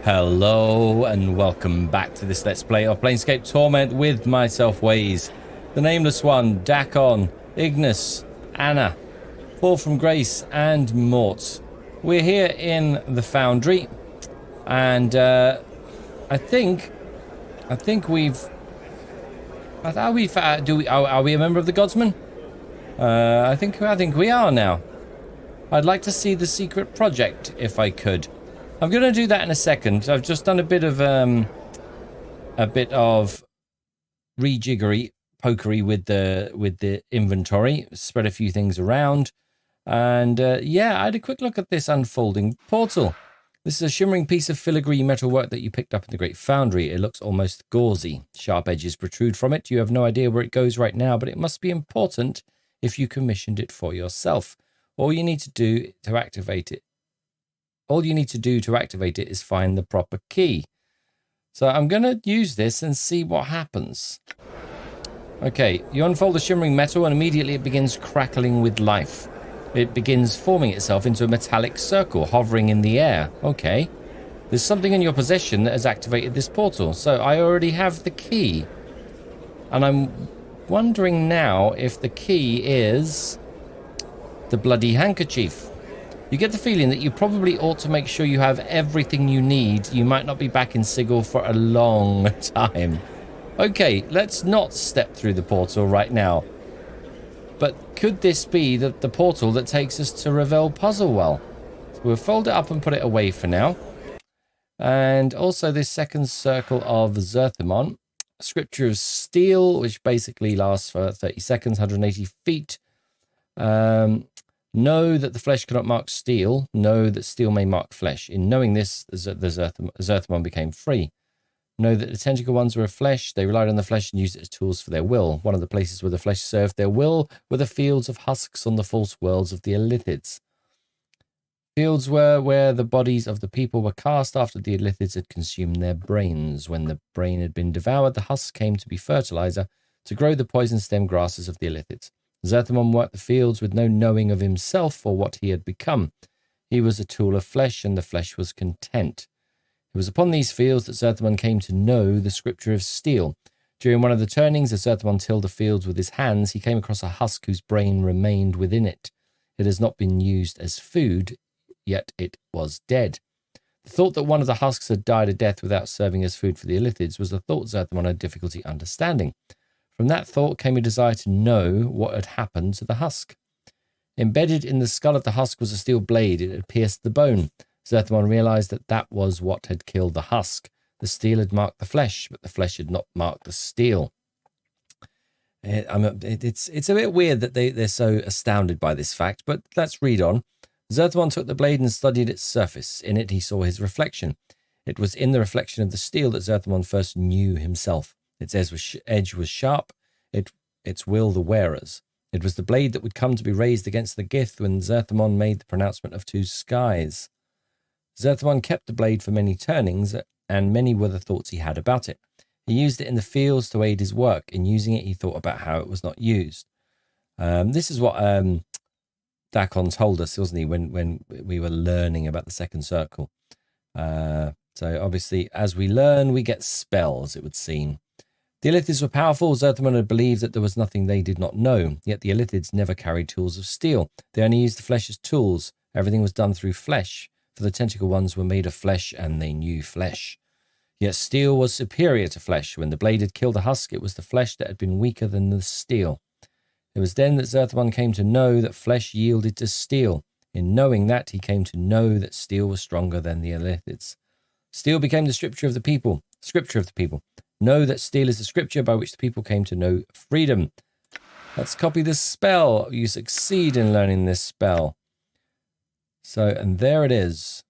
Hello and welcome back to this Let's Play of Planescape Torment with myself, Waze, the Nameless One, Dakon, Ignis, Anna, Fall from Grace, and Mort. We're here in the Foundry, and I think we've. Are we a member of the Godsmen? I think we are now. I'd like to see the secret project if I could. I'm going to do that in a second. I've just done a bit of rejiggery, pokery with the inventory, spread a few things around, and yeah, I had a quick look at this unfolding portal. This is a shimmering piece of filigree metalwork that you picked up in the Great Foundry. It looks almost gauzy. Sharp edges protrude from it. You have no idea where it goes right now, but it must be important if you commissioned it for yourself. All you need to do to activate it is find the proper key. So I'm going to use this and see what happens. Okay, you unfold the shimmering metal and immediately it begins crackling with life. It begins forming itself into a metallic circle hovering in the air. Okay, there's something in your possession that has activated this portal. So I already have the key. And I'm wondering now if the key is the bloody handkerchief. You get the feeling that you probably ought to make sure you have everything you need. You might not be back in Sigil for a long time. Okay, let's not step through the portal right now. But could this be the portal that takes us to Revel Puzzlewell? So we'll fold it up and put it away for now. And also this second Circle of Zerthimon. Scripture of Steel, which basically lasts for 30 seconds, 180 feet. Know that the flesh cannot mark steel. Know that steel may mark flesh. In knowing this, the Zerthimon became free. Know that the tentacle ones were of flesh. They relied on the flesh and used it as tools for their will. One of the places where the flesh served their will were the fields of husks on the false worlds of the Illithids. Fields were where the bodies of the people were cast after the Illithids had consumed their brains. When the brain had been devoured, the husk came to be fertilizer to grow the poison stem grasses of the Illithids. Zerthimon worked the fields with no knowing of himself or what he had become. He was a tool of flesh, and the flesh was content. It was upon these fields that Zerthimon came to know the Scripture of Steel. During one of the turnings, as Zerthimon tilled the fields with his hands, he came across a husk whose brain remained within it. It has not been used as food, yet it was dead. The thought that one of the husks had died a death without serving as food for the Illithids was a thought Zerthimon had difficulty understanding. From that thought came a desire to know what had happened to the husk. Embedded in the skull of the husk was a steel blade. It had pierced the bone. Zerthimon realized that that was what had killed the husk. The steel had marked the flesh, but the flesh had not marked the steel. It's a bit weird that they're so astounded by this fact, but let's read on. Zerthimon took the blade and studied its surface. In it he saw his reflection. It was in the reflection of the steel that Zerthimon first knew himself. Its edge was sharp, its will the wearer's. It was the blade that would come to be raised against the Gith when Zerthimon made the pronouncement of two skies. Zerthimon kept the blade for many turnings, and many were the thoughts he had about it. He used it in the fields to aid his work. In using it, he thought about how it was not used. This is what Dakon told us, wasn't he, when we were learning about the second circle. So obviously, as we learn, we get spells, it would seem. The Illithids were powerful. Zerthimon had believed that there was nothing they did not know. Yet the Illithids never carried tools of steel. They only used the flesh as tools. Everything was done through flesh. For the tentacle ones were made of flesh, and they knew flesh. Yet steel was superior to flesh. When the blade had killed the husk, it was the flesh that had been weaker than the steel. It was then that Zerthimon came to know that flesh yielded to steel. In knowing that, he came to know that steel was stronger than the Illithids. Steel became the scripture of the people. Know that steel is the scripture by which the people came to know freedom. Let's copy this spell. You succeed in learning this spell. So, and there it is.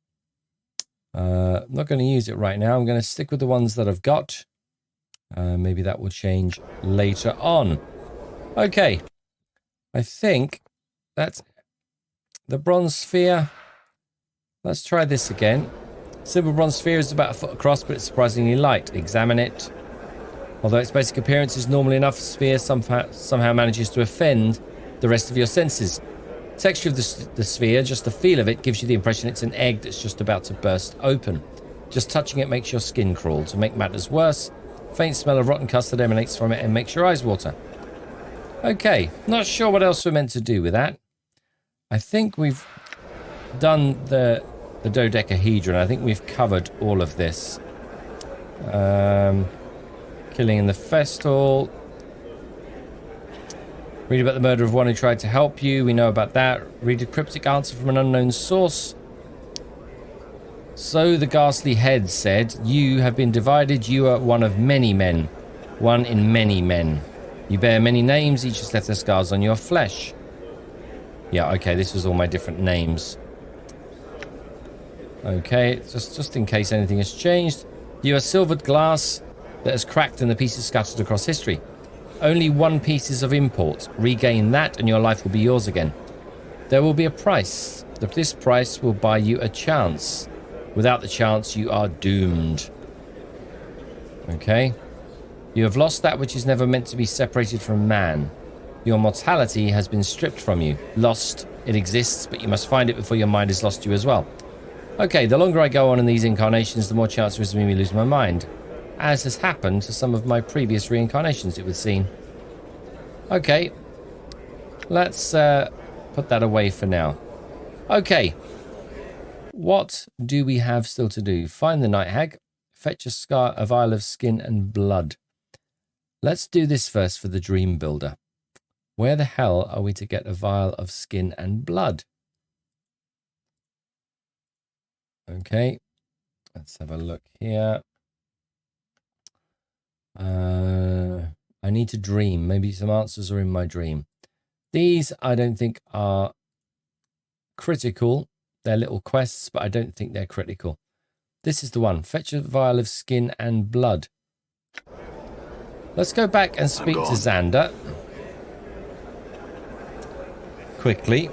I'm not going to use it right now. I'm going to stick with the ones that I've got. Maybe that will change later on. Okay. I think that's the bronze sphere. Let's try this again. Simple bronze sphere is about a foot across, but it's surprisingly light. Examine it. Although its basic appearance is normal enough, the sphere somehow manages to offend the rest of your senses. Texture of the sphere, just the feel of it, gives you the impression it's an egg that's just about to burst open. Just touching it makes your skin crawl. To make matters worse, faint smell of rotten custard emanates from it and makes your eyes water. Okay, not sure what else we're meant to do with that. I think we've done the dodecahedron. I think we've covered all of this. Killing in the Festal. Read about the murder of one who tried to help you. We know about that. Read a cryptic answer from an unknown source. So the ghastly head said, you have been divided. You are one of many men. One in many men. You bear many names. Each has left their scars on your flesh. Yeah, okay. This was all my different names. Okay, just in case anything has changed. You are silvered glass that has cracked and the pieces scattered across history. Only one piece is of import. Regain that and your life will be yours again. There will be a price. This price will buy you a chance. Without the chance, you are doomed. Okay. You have lost that which is never meant to be separated from man. Your mortality has been stripped from you. Lost. It exists, but you must find it before your mind is lost to you as well. Okay, the longer I go on in these incarnations, the more chance there is of me losing my mind. As has happened to some of my previous reincarnations, it would seem. Okay. Let's put that away for now. Okay. What do we have still to do? Find the Night Hag. Fetch a vial of skin and blood. Let's do this first for the Dream Builder. Where the hell are we to get a vial of skin and blood? Okay. Let's have a look here. I need to dream. Maybe some answers are in my dream. These I don't think are critical. They're little quests, but I don't think they're critical. This is the one. Fetch a vial of skin and blood. Let's go back and speak to Xander. Quickly.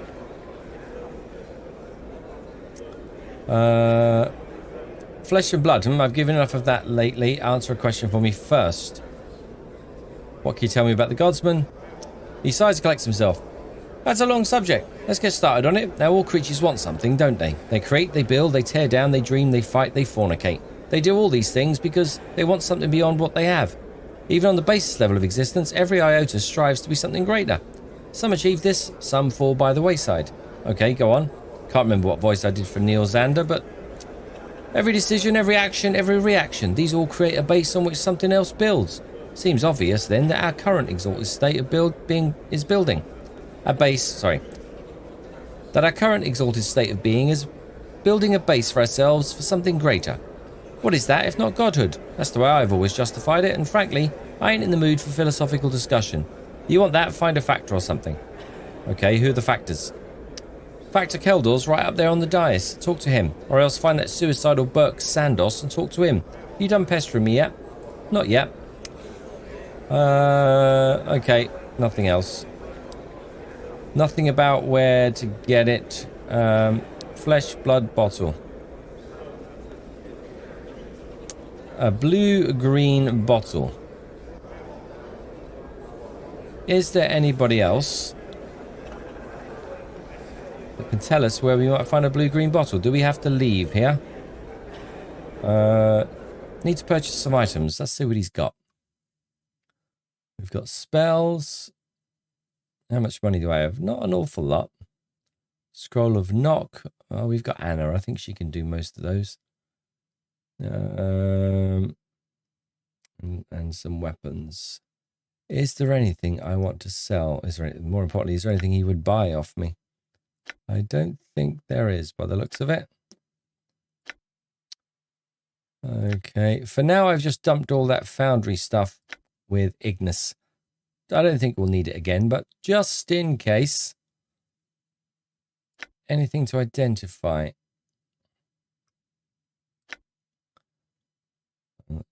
Flesh and blood. I've given enough of that lately. Answer a question for me first. What can you tell me about the Godsmen? He sighs and collects himself. That's a long subject. Let's get started on it. Now, all creatures want something, don't they? They create, they build, they tear down, they dream, they fight, they fornicate. They do all these things because they want something beyond what they have. Even on the basis level of existence, every iota strives to be something greater. Some achieve this, some fall by the wayside. Okay, go on. Can't remember what voice I did for Neil Xander, but every decision, every action, every reaction, these all create a base on which something else builds. Seems obvious then that our current exalted state of is building. That our current exalted state of being is building a base for ourselves for something greater. What is that if not godhood? That's the way I've always justified it, and frankly, I ain't in the mood for philosophical discussion. You want that? Find a factor or something. Okay, who are the factors? Factor Keldor's right up there on the dais. Talk to him. Or else find that suicidal Burke Sandos and talk to him. You done pestering me yet? Not yet. Okay. Nothing else. Nothing about where to get it. Flesh, blood, bottle. A blue-green bottle. Is there anybody else that can tell us where we might find a blue-green bottle? Do we have to leave here? Need to purchase some items. Let's see what he's got. We've got spells. How much money do I have? Not an awful lot. Scroll of Knock. Oh, we've got Anna. I think she can do most of those. And some weapons. Is there anything I want to sell? More importantly, is there anything he would buy off me? I don't think there is by the looks of it. Okay. For now, I've just dumped all that foundry stuff with Ignis. I don't think we'll need it again, but just in case. Anything to identify?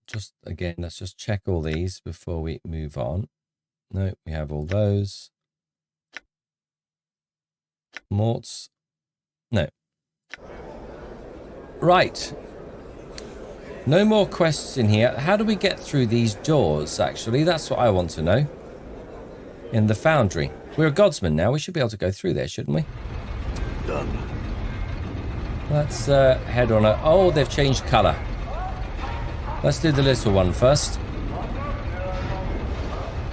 Just again, let's just check all these before we move on. No, we have all those. Morts. No. Right. No more quests in here. How do we get through these doors, actually? That's what I want to know. In the foundry. We're a Godsman now. We should be able to go through there, shouldn't we? Done. Let's head on. Oh, they've changed colour. Let's do the little one first.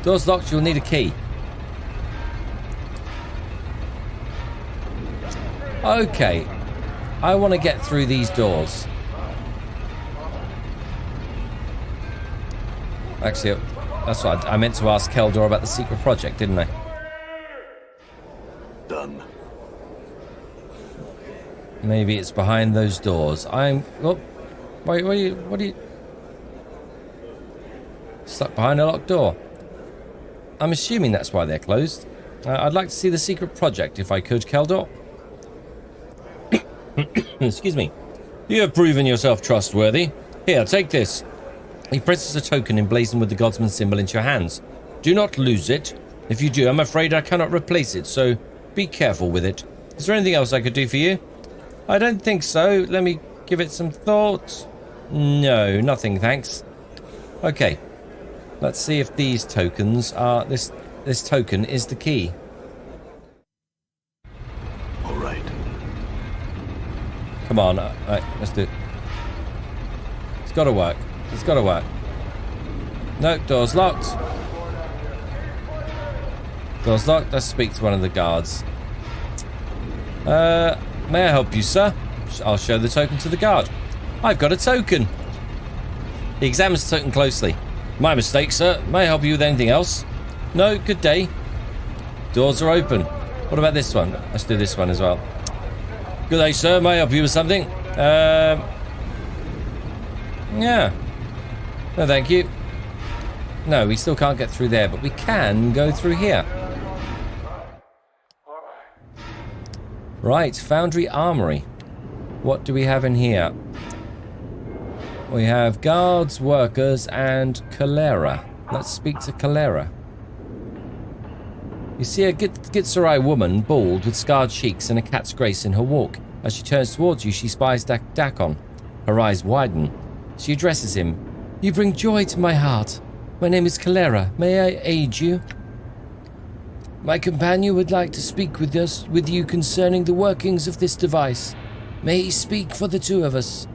Door's locked, you'll need a key. Okay. I want to get through these doors. Actually, that's what I meant to ask Keldor about the secret project, didn't I? Done. Maybe it's behind those doors. Oh, wait, what are you... Stuck behind a locked door. I'm assuming that's why they're closed. I'd like to see the secret project if I could, Keldor. Excuse me. You have proven yourself trustworthy. Here, take this. He presses a token emblazoned with the Godsman symbol into your hands. Do not lose it. If you do, I'm afraid I cannot replace it, so be careful with it. Is there anything else I could do for you? I don't think so. Let me give it some thought. No, nothing, thanks. Okay. Let's see if these tokens are... This token is the key. All right. Come on. Let's do it. It's got to work. It's got to work. No, door's locked. Door's locked. Let's speak to one of the guards. May I help you, sir? I'll show the token to the guard. I've got a token. He examines the token closely. My mistake, sir. May I help you with anything else? No, good day. Doors are open. What about this one? Let's do this one as well. Good day, sir. May I help you with something? Yeah. No, thank you. No, we still can't get through there, but we can go through here. Right, Foundry Armory. What do we have in here? We have guards, workers, and Kalera. Let's speak to Kalera. You see a Gitzerai woman, bald, with scarred cheeks and a cat's grace in her walk. As she turns towards you, she spies Dakon. Her eyes widen. She addresses him. You bring joy to my heart. My name is Kalera. May I aid you? My companion would like to speak with you concerning the workings of this device. May he speak for the two of us.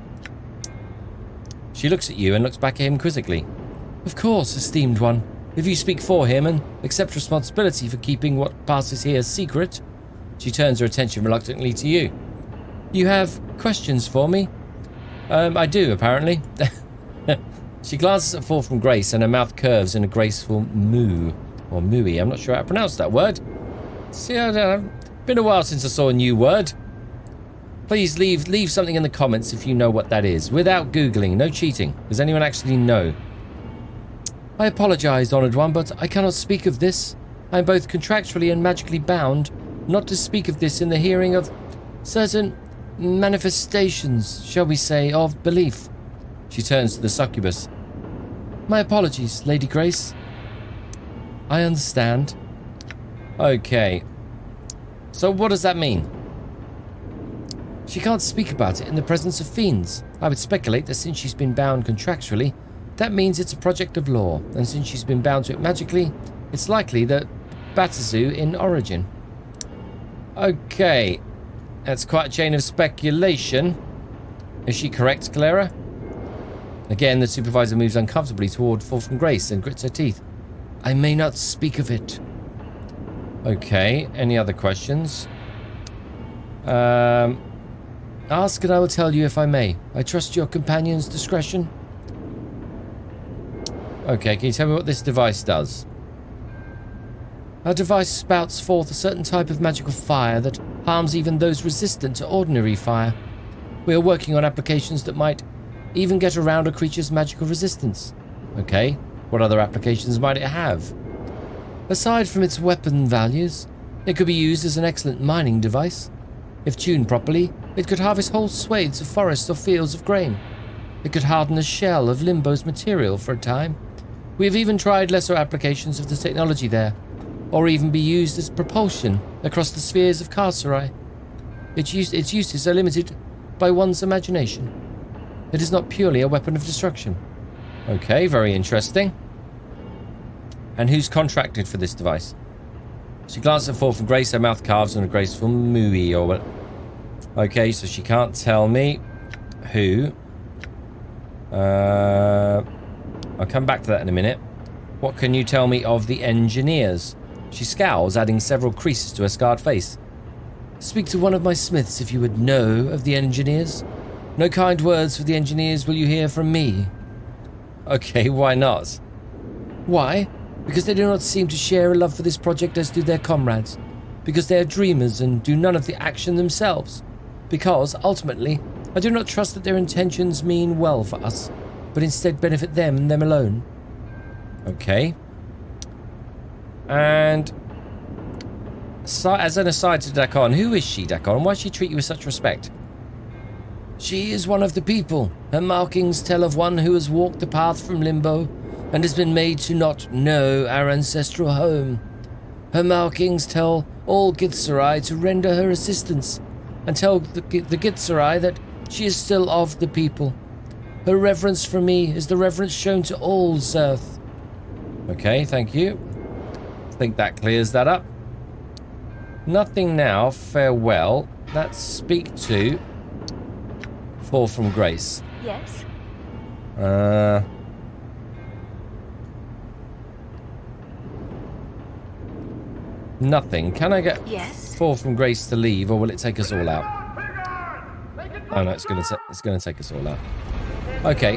She looks at you and looks back at him quizzically. Of course, esteemed one. If you speak for him and accept responsibility for keeping what passes here secret. She turns her attention reluctantly to you. You have questions for me? I do, apparently. She glances at Fall from Grace and her mouth curves in a graceful moo. Or mooey, I'm not sure how to pronounce that word. See, been a while since I saw a new word. Please leave something in the comments if you know what that is. Without Googling, no cheating. Does anyone actually know? I apologize, Honored One, but I cannot speak of this. I am both contractually and magically bound not to speak of this in the hearing of certain manifestations, shall we say, of belief. She turns to the succubus. My apologies, Lady Grace. I understand. Okay. So what does that mean? She can't speak about it in the presence of fiends. I would speculate that since she's been bound contractually, that means it's a project of law, and since she's been bound to it magically, it's likely that Batazu in origin. Okay. That's quite a chain of speculation. Is she correct, Clara? Again, the supervisor moves uncomfortably toward Fall from Grace and grits her teeth. I may not speak of it. Okay, any other questions? Ask and I will tell you if I may. I trust your companion's discretion. Okay, can you tell me what this device does? Our device spouts forth a certain type of magical fire that harms even those resistant to ordinary fire. We are working on applications that might even get around a creature's magical resistance. Okay, what other applications might it have? Aside from its weapon values, it could be used as an excellent mining device. If tuned properly, it could harvest whole swathes of forests or fields of grain. It could harden a shell of Limbo's material for a time. We have even tried lesser applications of the technology there, or even be used as propulsion across the spheres of Carcerai. Its uses are limited by one's imagination. It is not purely a weapon of destruction. Okay, very interesting. And who's contracted for this device? She glances at Fall from Grace, her mouth carves in a graceful mooey or what. Okay, so she can't tell me who I'll come back to that in a minute. What can you tell me of the engineers? She scowls, adding several creases to her scarred face. Speak to one of my smiths if you would know of the engineers. No kind words for the engineers will you hear from me. Okay, why not? Why? Because they do not seem to share a love for this project as do their comrades. Because they are dreamers and do none of the action themselves. Because, ultimately, I do not trust that their intentions mean well for us, but instead benefit them and them alone. Okay. And as an aside to Dakon, who is she, Dakon? Why does she treat you with such respect? She is one of the people. Her markings tell of one who has walked the path from limbo and has been made to not know our ancestral home. Her markings tell all Githzerai to render her assistance and tell the Githzerai that she is still of the people. Her reverence for me is the reverence shown to all Zerth. Okay, thank you. I think that clears that up. Nothing now. Farewell. Let's speak to Fall from Grace. Yes? Nothing. Can I get Yes? Fall from Grace to leave, or will it take us all out? Oh no, it's gonna take us all out. Okay.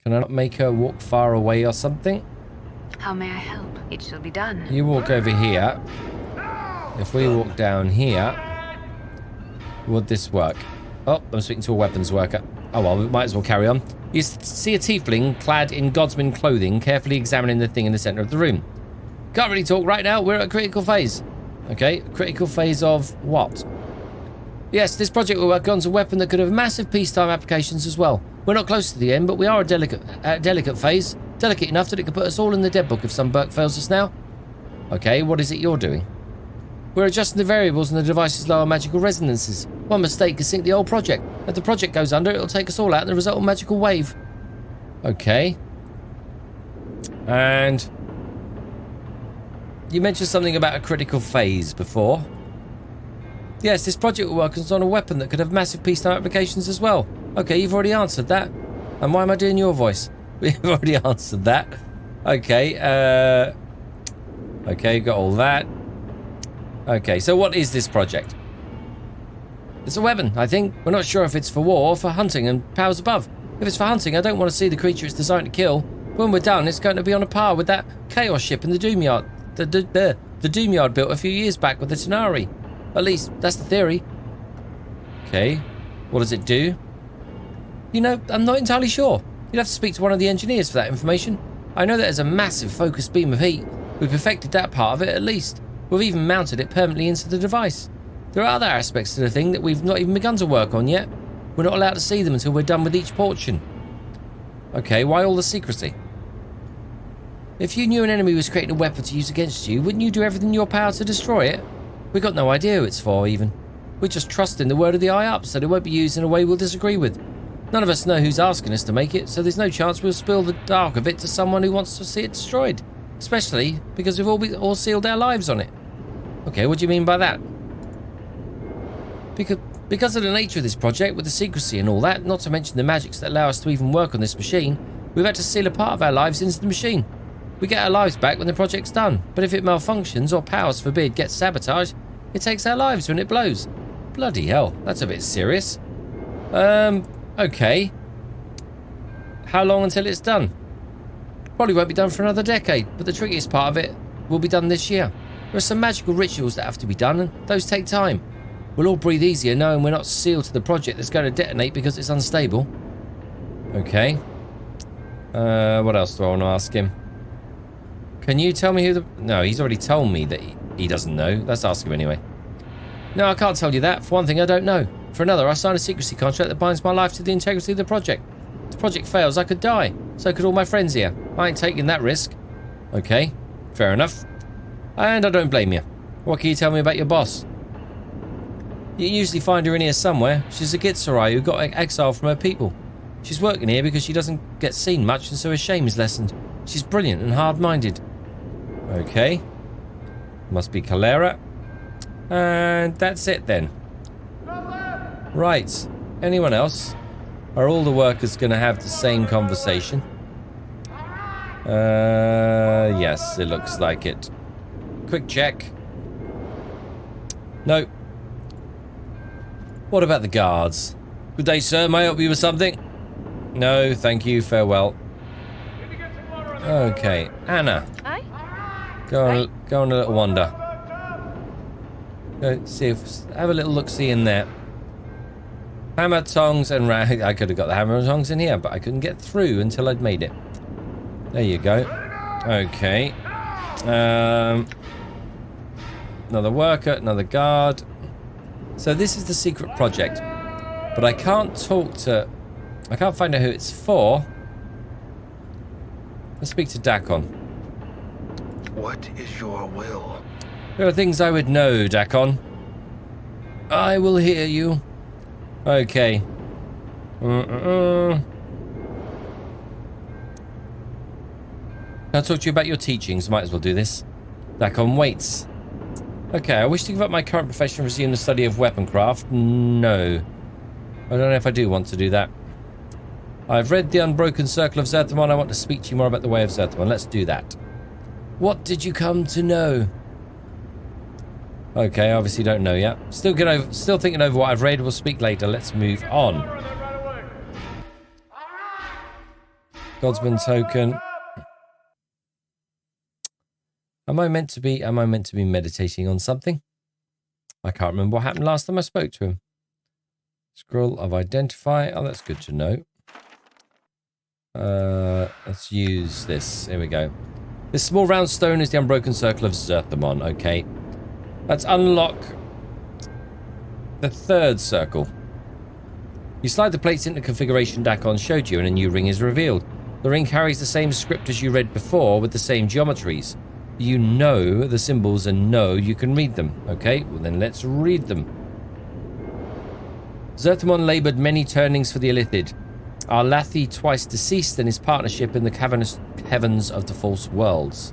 Can I not make her walk far away or something? How may I help? It shall be done. You walk over here. If we walk down here, would this work? Oh, I'm speaking to a weapons worker. Oh well, we might as well carry on. You see a tiefling clad in Godsmen clothing carefully examining the thing in the center of the room. Can't really talk right now, we're at a critical phase. Okay, critical phase of what? Yes, this project will work on a weapon that could have massive peacetime applications as well. We're not close to the end, but we are a delicate phase. Delicate enough that it could put us all in the dead book if some Burke fails us now. Okay, what is it you're doing? We're adjusting the variables in the device's lower magical resonances. One mistake could sink the whole project. If the project goes under, it'll take us all out in the result of magical wave. Okay. And you mentioned something about a critical phase before. Yes, this project will work on a weapon that could have massive peacetime applications as well. Okay, you've already answered that. And why am I doing your voice? We've already answered that. Okay, okay, got all that. Okay, so what is this project? It's a weapon, I think. We're not sure if it's for war or for hunting and powers above. If it's for hunting, I don't want to see the creature it's designed to kill. When we're done, it's going to be on a par with that Chaos ship in the Doomyard. The Doomyard built a few years back with the Tenari. At least, that's the theory. Okay, what does it do? You know, I'm not entirely sure. You'd have to speak to one of the engineers for that information. I know that there's a massive focused beam of heat. We've perfected that part of it at least. We've even mounted it permanently into the device. There are other aspects to the thing that we've not even begun to work on yet. We're not allowed to see them until we're done with each portion. Okay, why all the secrecy? If you knew an enemy was creating a weapon to use against you, wouldn't you do everything in your power to destroy it? We've got no idea who it's for, even. We're just trusting the word of the eye-up, so it won't be used in a way we'll disagree with. None of us know who's asking us to make it, so there's no chance we'll spill the dark of it to someone who wants to see it destroyed. Especially because we've all sealed our lives on it. Okay, what do you mean by that? Because of the nature of this project, with the secrecy and all that, not to mention the magics that allow us to even work on this machine, we've had to seal a part of our lives into the machine. We get our lives back when the project's done, but if it malfunctions or, powers forbid, gets sabotaged, it takes our lives when it blows. Bloody hell, that's a bit serious. Okay. How long until it's done? Probably won't be done for another decade, but the trickiest part of it will be done this year. There are some magical rituals that have to be done, and those take time. We'll all breathe easier knowing we're not sealed to the project that's going to detonate because it's unstable. Okay. What else do I want to ask him? Can you tell me who the... No, he's already told me that he doesn't know. Let's ask him anyway. No, I can't tell you that. For one thing, I don't know. For another, I signed a secrecy contract that binds my life to the integrity of the project. If the project fails, I could die. So could all my friends here. I ain't taking that risk. Okay, fair enough. And I don't blame you. What can you tell me about your boss? You usually find her in here somewhere. She's a Githzerai who got exiled from her people. She's working here because she doesn't get seen much and so her shame is lessened. She's brilliant and hard-minded. Okay. Must be Calera. And that's it then. Right. Anyone else? Are all the workers going to have the same conversation? Yes, it looks like it. Quick check. No. What about the guards? Good day, sir. May I help you with something? No, thank you. Farewell. Okay, Anna. Go on a little wander. Go see if have a little look-see in there. Hammer, tongs, and rag. I could have got the hammer and tongs in here, but I couldn't get through until I'd made it. There you go. Okay. Another worker, another guard. So this is the secret project, but I can't talk to. I can't find out who it's for. Let's speak to Dakon. What is your will? There are things I would know, Dakon. I will hear you. Okay. Can I talk to you about your teachings? Might as well do this. Dakon waits. Okay, I wish to give up my current profession and resume the study of weaponcraft. No. I don't know if I do want to do that. I've read The Unbroken Circle of Zerthimon. I want to speak to you more about the way of Zerthimon. Let's do that. What did you come to know? Okay, obviously don't know yet. Still thinking over what I've read. We'll speak later. Let's move on. Godsmen token. Am I meant to be meditating on something? I can't remember what happened last time I spoke to him. Scroll of Identify. Oh, that's good to know. Let's use this. Here we go. This small round stone is the Unbroken Circle of Zerthimon. Okay. Let's unlock the third circle. You slide the plates into the configuration Dakon showed you and a new ring is revealed. The ring carries the same script as you read before with the same geometries. You know the symbols and know you can read them. Okay, well then let's read them. Zerthimon laboured many turnings for the Illithid. Arlathi twice deceased and his partnership in the cavernous heavens of the false worlds.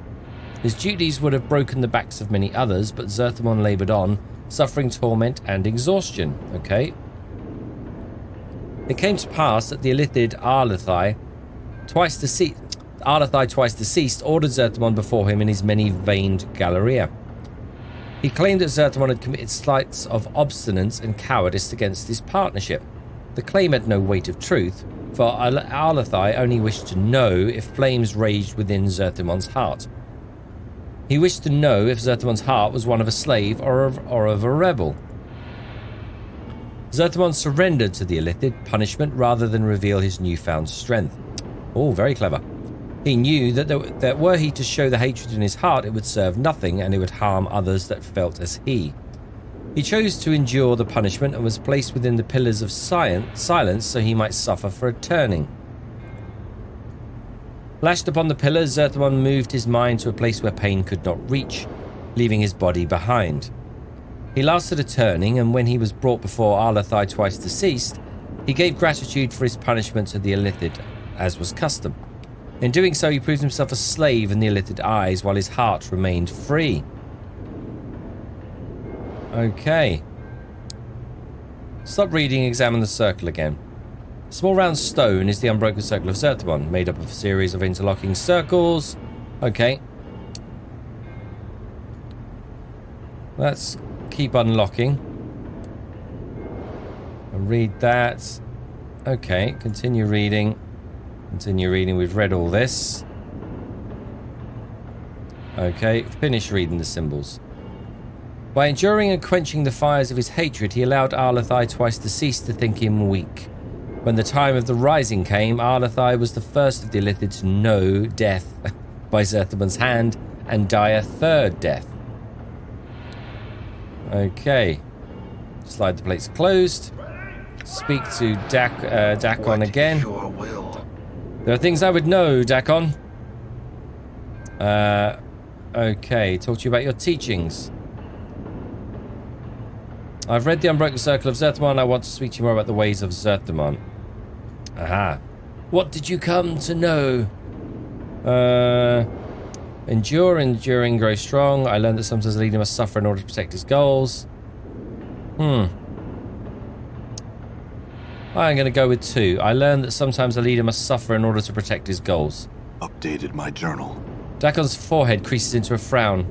His duties would have broken the backs of many others, but Zerthimon laboured on, suffering torment and exhaustion. Okay. It came to pass that the Illithid Arlathi twice deceased, ordered Zerthimon before him in his many-vaned Galleria. He claimed that Zerthimon had committed slights of obstinance and cowardice against his partnership. The claim had no weight of truth, for Arlathi only wished to know if flames raged within Zerthimon's heart. He wished to know if Zerthimon's heart was one of a slave or of a rebel. Zerthimon surrendered to the Illithid punishment rather than reveal his newfound strength. Oh, very clever. He knew that were he to show the hatred in his heart, it would serve nothing and it would harm others that felt as he. He chose to endure the punishment and was placed within the pillars of silence so he might suffer for a turning. Lashed upon the pillars, Zerthimon moved his mind to a place where pain could not reach, leaving his body behind. He lasted a turning, and when he was brought before Arlathi twice deceased, he gave gratitude for his punishment to the Illithid, as was custom. In doing so, he proved himself a slave in the Illithid eyes, while his heart remained free. Okay. Stop reading, examine the circle again. A small round stone is the Unbroken Circle of Zerthimon, made up of a series of interlocking circles. Okay. Let's keep unlocking. And read that. Okay, continue reading. Continue reading. We've read all this. Okay, finish reading the symbols. By enduring and quenching the fires of his hatred, he allowed Arlathi twice deceased to think him weak. When the time of the rising came, Arlathi was the first of the Illithid to know death by Zerthimon's hand and die a third death. Okay. Slide the plates closed. Speak to Dakon again. Your will. There are things I would know, Dakon. Okay. Talk to you about your teachings. I've read The Unbroken Circle of Zerthimon. I want to speak to you more about the ways of Zerthimon. Aha. What did you come to know? Enduring, grow strong. I learned that sometimes a leader must suffer in order to protect his goals. I'm going to go with 2. I learned that sometimes a leader must suffer in order to protect his goals. Updated my journal. Dakon's forehead creases into a frown.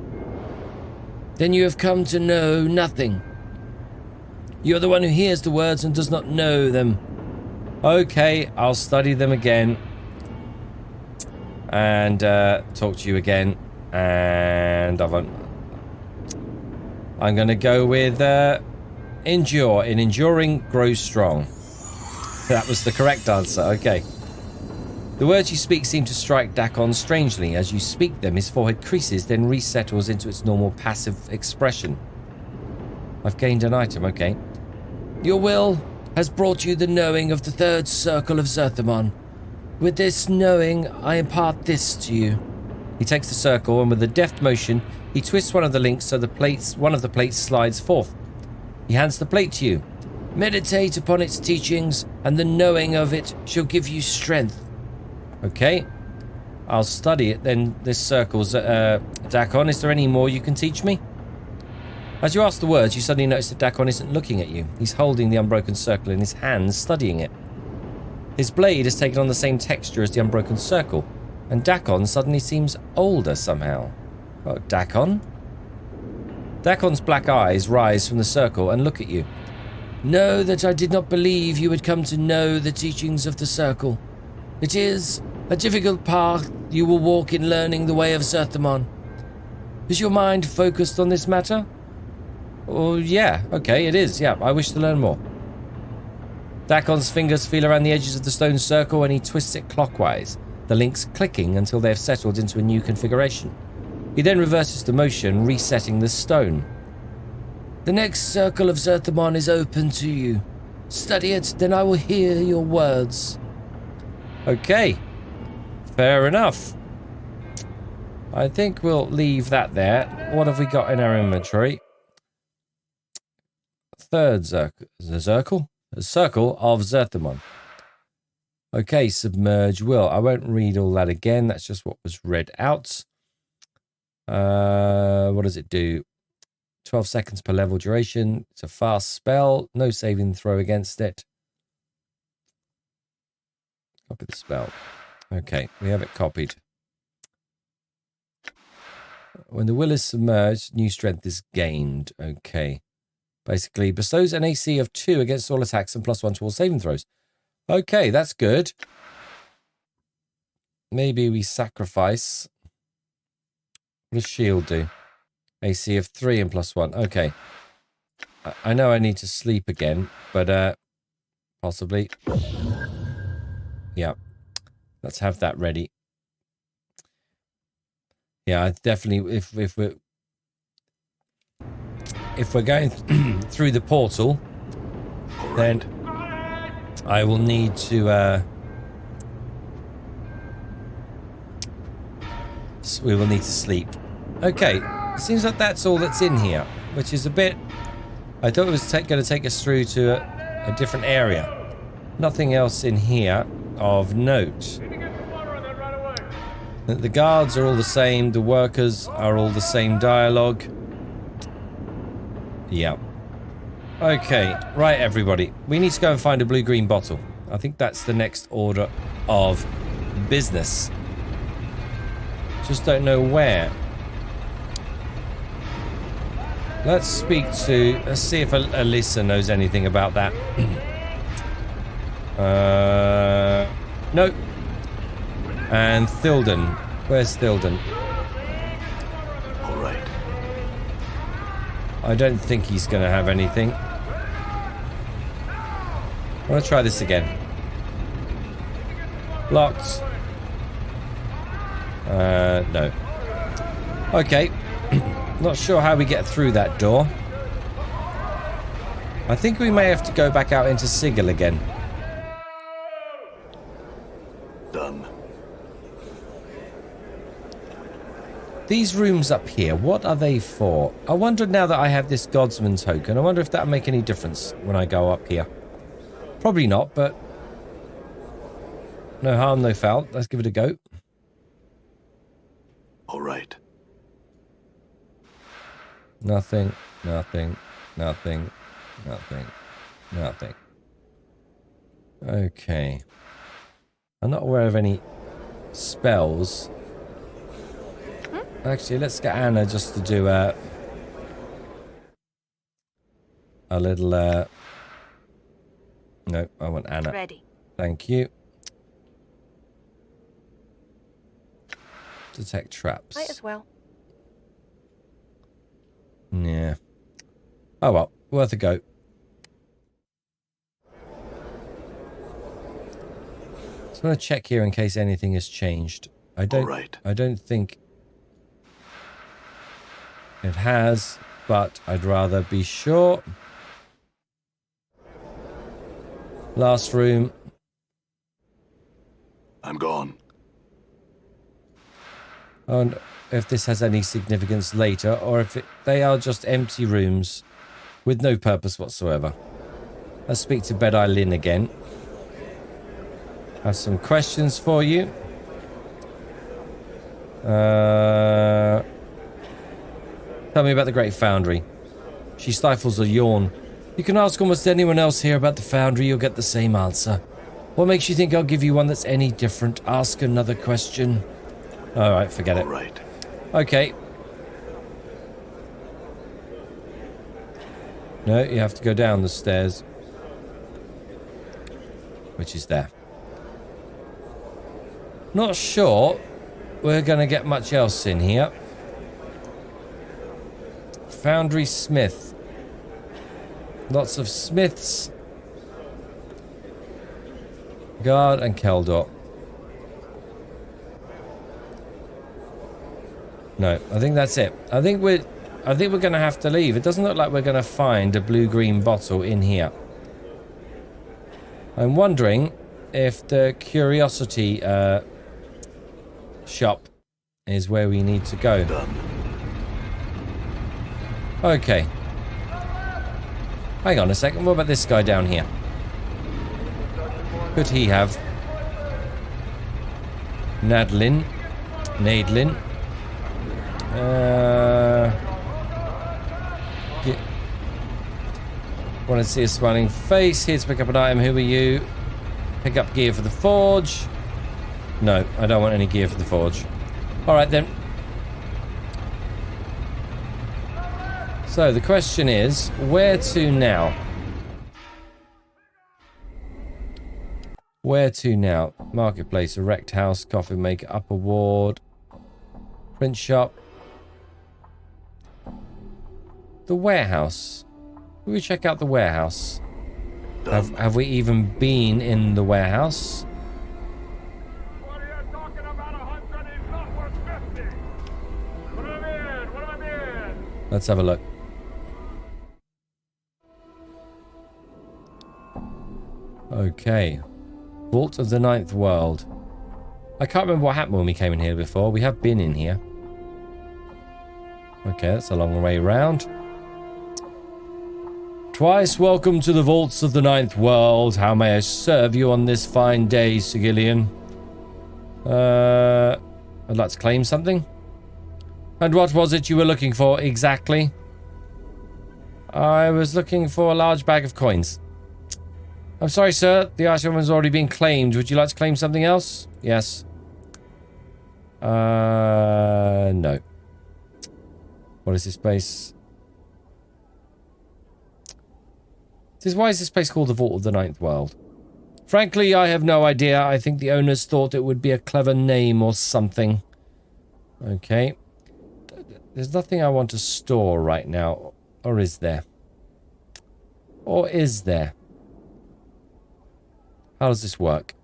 Then you have come to know nothing. You are the one who hears the words and does not know them. Okay, I'll study them again. And talk to you again. And I'm going to go with endure. In enduring, grow strong. That was the correct answer. Okay. The words you speak seem to strike Dakon strangely. As you speak them, his forehead creases, then resettles into its normal passive expression. I've gained an item. Okay. Your will has brought you the knowing of the third circle of Zerthimon. With this knowing, I impart this to you. He takes the circle, and with a deft motion, he twists one of the links so one of the plates slides forth. He hands the plate to you. Meditate upon its teachings, and the knowing of it shall give you strength. Okay. I'll study it then, this circle's Dakon. Is there any more you can teach me? As you ask the words, you suddenly notice that Dakon isn't looking at you. He's holding the unbroken circle in his hands, studying it. His blade has taken on the same texture as the unbroken circle, and Dakon suddenly seems older somehow. Oh, Dakon? Dakon's black eyes rise from the circle and look at you. Know that I did not believe you would come to know the teachings of the circle. It is a difficult path you will walk in learning the way of Zerthimon. Is your mind focused on this matter? Oh, yeah. Okay, it is. Yeah, I wish to learn more. Dakon's fingers feel around the edges of the stone circle and he twists it clockwise, the links clicking until they have settled into a new configuration. He then reverses the motion, resetting the stone. The next circle of Zerthimon is open to you. Study it, then I will hear your words. Okay. Fair enough. I think we'll leave that there. What have we got in our inventory? Third circle. The circle? The circle of Zerthimon. Okay, submerge will. I won't read all that again. That's just what was read out. What does it do? 12 seconds per level duration. It's a fast spell. No saving throw against it. Copy the spell. Okay, we have it copied. When the will is submerged, new strength is gained. Okay. Basically, bestows an AC of 2 against all attacks and +1 to all saving throws. Okay, that's good. Maybe we sacrifice. What does shield do? AC of 3 and +1. Okay. I know I need to sleep again, but possibly. Yeah. Let's have that ready. Yeah, I definitely if we're going through the portal, then I will need to we will need to sleep. Okay, it seems like that's all that's in here, which is a bit... I thought it was going to take us through to a different area. Nothing else in here of note. The guards are all the same, the workers are all the same dialogue. Yeah. Okay, right everybody. We need to go and find a blue-green bottle. I think that's the next order of business. Just don't know where. Let's speak to... Let's see if Alyssa knows anything about that. Nope. And Thilden. Where's Thilden? All right. I don't think he's going to have anything. I want to try this again. Locked. No. Okay. Not sure how we get through that door. I think we may have to go back out into Sigil again. Done. These rooms up here, what are they for? I wonder now that I have this Godsman token, I wonder if that'll make any difference when I go up here. Probably not, but no harm, no foul. Let's give it a go. All right. Nothing, nothing, nothing, nothing, nothing. Okay. I'm not aware of any spells. Actually, let's get Anna just to do a little... No, I want Anna. Ready. Thank you. Detect traps. Might as well. Yeah. Oh well, worth a go. Just want to check here in case anything has changed. I don't think it has, but I'd rather be sure. Last room. I'm gone. And if this has any significance later, or if they are just empty rooms with no purpose whatsoever. Let's speak to Bed Lynn again. Have some questions for you. Tell me about the Great Foundry. She stifles a yawn. You can ask almost anyone else here about the Foundry, you'll get the same answer. What makes you think I'll give you one that's any different? Ask another question. Alright, forget it. All right. Okay. No, you have to go down the stairs. Which is there. Not sure we're going to get much else in here. Foundry Smith. Lots of Smiths. Guard and Keldor. No, I think that's it. I think we're going to have to leave. It doesn't look like we're going to find a blue-green bottle in here. I'm wondering if the curiosity shop is where we need to go. Done. Okay. Hang on a second. What about this guy down here? Could he have Nadlin? Want to see a smiling face. Here to pick up an item. Who are you? Pick up gear for the forge. No, I don't want any gear for the forge. Alright then. So the question is, where to now? Where to now? Marketplace, erect house, coffin maker, upper ward, print shop. The warehouse. Will we check out the warehouse? Have we even been in the warehouse? What are you talking about? 100 is not worth 50. What am I in? What am I in? Let's have a look. Okay. Vault of the Ninth World. I can't remember what happened when we came in here before. We have been in here. Okay, that's a long way round. Twice welcome to the vaults of the Ninth World. How may I serve you on this fine day, Sigillian? I'd like to claim something. And what was it you were looking for exactly? I was looking for a large bag of coins. I'm sorry, sir. The item has already been claimed. Would you like to claim something else? Yes. No. What is this place? Why is this place called the Vault of the Ninth World? Frankly, I have no idea. I think the owners thought it would be a clever name or something. Okay. There's nothing I want to store right now. Or is there? Or is there? How does this work?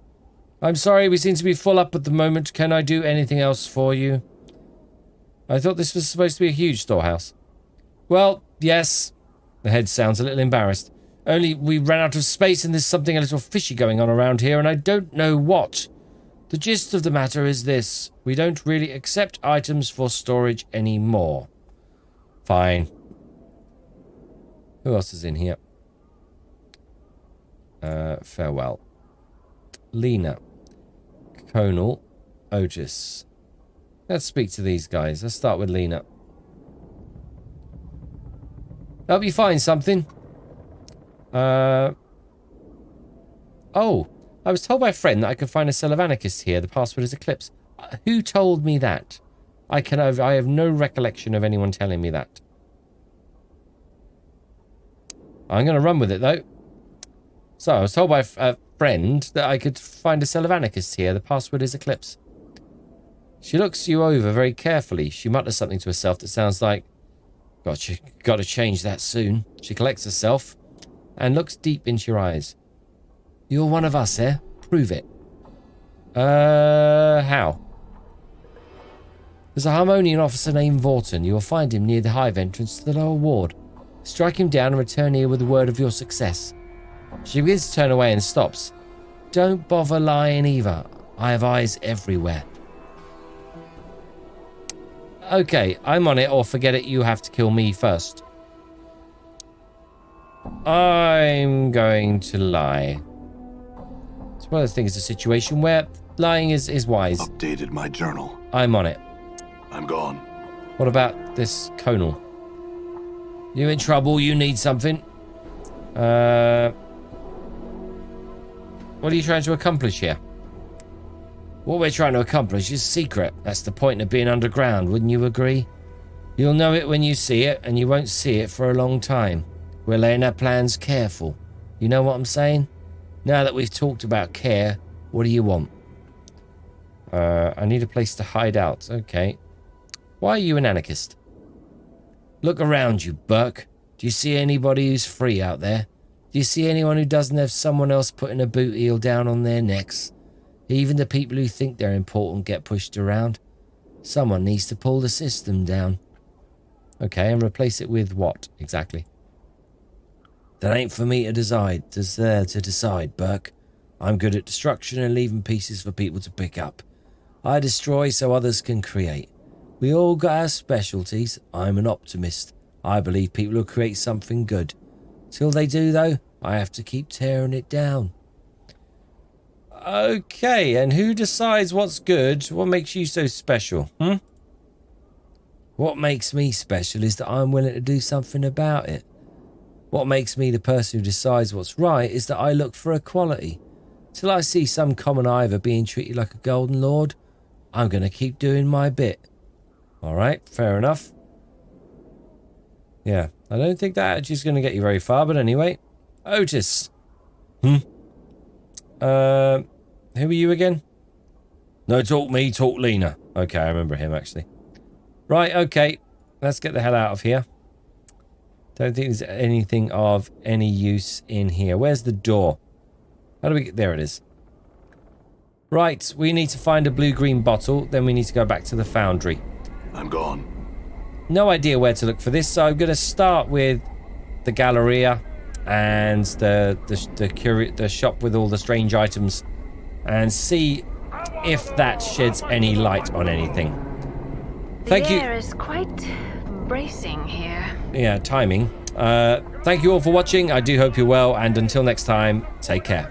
I'm sorry, we seem to be full up at the moment. Can I do anything else for you? I thought this was supposed to be a huge storehouse. Well, yes. The head sounds a little embarrassed. Only we ran out of space and there's something a little fishy going on around here and I don't know what. The gist of the matter is this. We don't really accept items for storage anymore. Fine. Who else is in here? Farewell. Lena. Conal. Otis. Let's speak to these guys. Let's start with Lena. Help you find something? Oh, I was told by a friend that I could find a cell of anarchists here. The password is Eclipse. Who told me that? I have no recollection of anyone telling me that. I'm going to run with it, though. So, I was told by a friend that I could find a cell of anarchists here. The password is Eclipse. She looks you over very carefully. She mutters something to herself that sounds like, "Gotcha, got to change that soon." She collects herself and looks deep into your eyes. "You're one of us, eh? Prove it." How? "There's a Harmonian officer named Vorton. You will find him near the hive entrance to the lower ward. Strike him down and return here with a word of your success." She begins to turn away and stops. "Don't bother lying either. I have eyes everywhere." Okay, I'm on it, or forget it, you have to kill me first. I'm going to lie. It's one of those things, a situation where lying is wise. Updated my journal. I'm on it. I'm gone. What about this conal? You in trouble? You need something? What are you trying to accomplish here? What we're trying to accomplish is secret. That's the point of being underground, wouldn't you agree? You'll know it when you see it, and you won't see it for a long time. We're laying our plans careful. You know what I'm saying? Now that we've talked about care, what do you want? I need a place to hide out. Okay. Why are you an anarchist? Look around you, Burke. Do you see anybody who's free out there? Do you see anyone who doesn't have someone else putting a boot heel down on their necks? Even the people who think they're important get pushed around. Someone needs to pull the system down. Okay, and replace it with what, exactly? That ain't for me to decide. It's there to decide, Burke. I'm good at destruction and leaving pieces for people to pick up. I destroy so others can create. We all got our specialties. I'm an optimist. I believe people will create something good. Till they do, though, I have to keep tearing it down. Okay, and who decides what's good? What makes you so special, What makes me special is that I'm willing to do something about it. What makes me the person who decides what's right is that I look for equality. Till I see some common Ivor being treated like a golden lord, I'm going to keep doing my bit. Alright, fair enough. Yeah, I don't think that actually is going to get you very far, but anyway. Otis. Who are you again? No, talk me, talk Lena. Okay, I remember him actually. Right, okay. Let's get the hell out of here. Don't think there's anything of any use in here. Where's the door? How do we get... There it is. Right, we need to find a blue-green bottle. Then we need to go back to the foundry. I'm gone. No idea where to look for this, so I'm going to start with the Galleria and the shop with all the strange items and see if that sheds any light on anything. Thank you. The air is quite bracing here. Yeah, timing. Thank you all for watching. I do hope you're well, and until next time, take care.